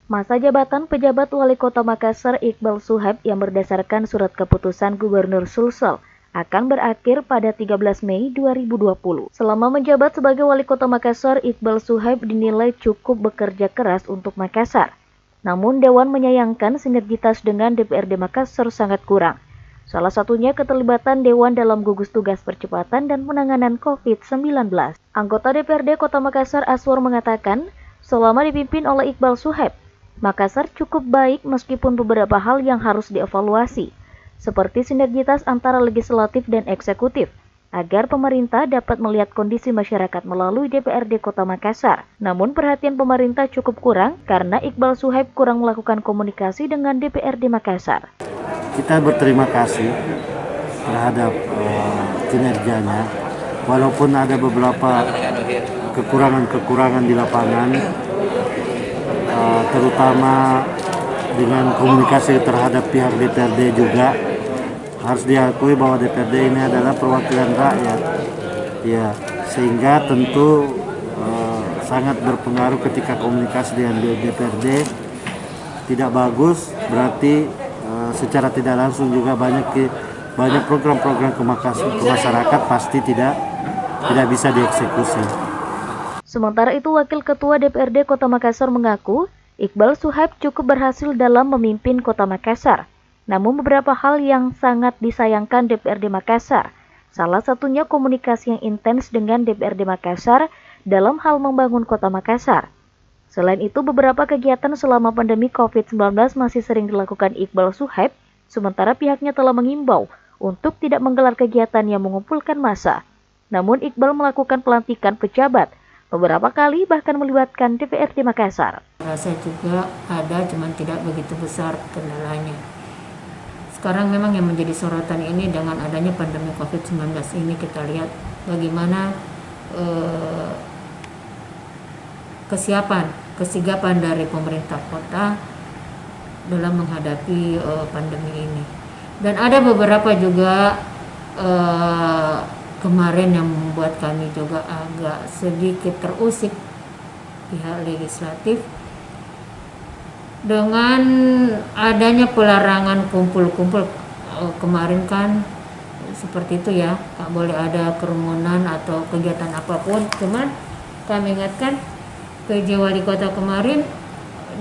Masa jabatan pejabat Wali Kota Makassar Iqbal Suhaib yang berdasarkan surat keputusan Gubernur Sulsel akan berakhir pada 13 Mei 2020. Selama menjabat sebagai Wali Kota Makassar, Iqbal Suhaib dinilai cukup bekerja keras untuk Makassar. Namun Dewan menyayangkan sinergitas dengan DPRD Makassar sangat kurang. Salah satunya keterlibatan Dewan dalam gugus tugas percepatan dan penanganan COVID-19. Anggota DPRD Kota Makassar Aswar mengatakan, selama dipimpin oleh Iqbal Suhaib, Makassar cukup baik meskipun beberapa hal yang harus dievaluasi, seperti sinergitas antara legislatif dan eksekutif, agar pemerintah dapat melihat kondisi masyarakat melalui DPRD Kota Makassar. Namun perhatian pemerintah cukup kurang karena Iqbal Suhaib kurang melakukan komunikasi dengan DPRD Makassar. Kita berterima kasih terhadap kinerjanya, walaupun ada beberapa kekurangan-kekurangan di lapangan, terutama dengan komunikasi terhadap pihak DPRD juga. Harus diakui bahwa DPRD ini adalah perwakilan rakyat, ya, sehingga tentu sangat berpengaruh ketika komunikasi dengan DPRD tidak bagus, berarti secara tidak langsung juga banyak program-program ke masyarakat pasti tidak bisa dieksekusi. Sementara itu, Wakil Ketua DPRD Kota Makassar mengaku Iqbal Suhaib cukup berhasil dalam memimpin Kota Makassar. Namun beberapa hal yang sangat disayangkan DPRD Makassar, salah satunya komunikasi yang intens dengan DPRD Makassar dalam hal membangun Kota Makassar. Selain itu, beberapa kegiatan selama pandemi COVID-19 masih sering dilakukan Iqbal Suhaib, sementara pihaknya telah mengimbau untuk tidak menggelar kegiatan yang mengumpulkan massa. Namun Iqbal melakukan pelantikan pejabat beberapa kali, bahkan melibatkan DPRD Makassar. Rasa juga ada, cuman tidak begitu besar kendalanya. Sekarang memang yang menjadi sorotan ini dengan adanya pandemi COVID-19 ini, kita lihat bagaimana kesigapan dari pemerintah kota dalam menghadapi pandemi ini. Dan ada beberapa juga kemarin yang membuat kami juga agak sedikit terusik pihak legislatif dengan adanya pelarangan kumpul-kumpul. Kemarin kan seperti itu ya, tak boleh ada kerumunan atau kegiatan apapun. Cuman kami ingatkan PJ Wali Kota kemarin,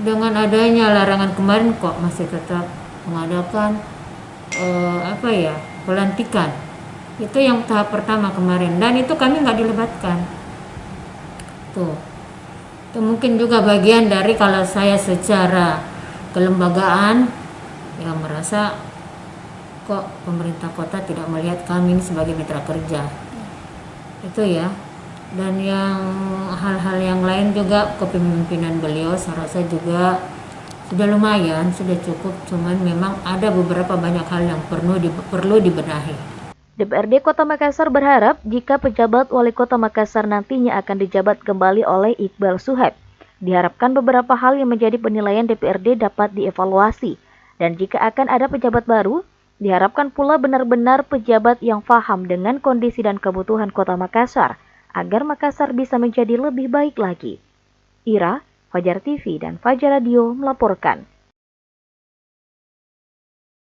dengan adanya larangan kemarin kok masih tetap mengadakan pelantikan. Itu yang tahap pertama kemarin, dan itu kami nggak dilibatkan. Itu mungkin juga bagian dari kalau saya secara kelembagaan yang merasa kok pemerintah kota tidak melihat kami sebagai mitra kerja. Itu ya. Dan yang hal-hal yang lain juga kepemimpinan beliau saya rasa juga sudah lumayan, sudah cukup. Cuman memang ada beberapa banyak hal yang perlu dibenahi. DPRD Kota Makassar berharap jika pejabat Wali Kota Makassar nantinya akan dijabat kembali oleh Iqbal Suhaib, diharapkan beberapa hal yang menjadi penilaian DPRD dapat dievaluasi. Dan jika akan ada pejabat baru, diharapkan pula benar-benar pejabat yang paham dengan kondisi dan kebutuhan Kota Makassar, agar Makassar bisa menjadi lebih baik lagi. Ira, Fajar TV dan Fajar Radio melaporkan.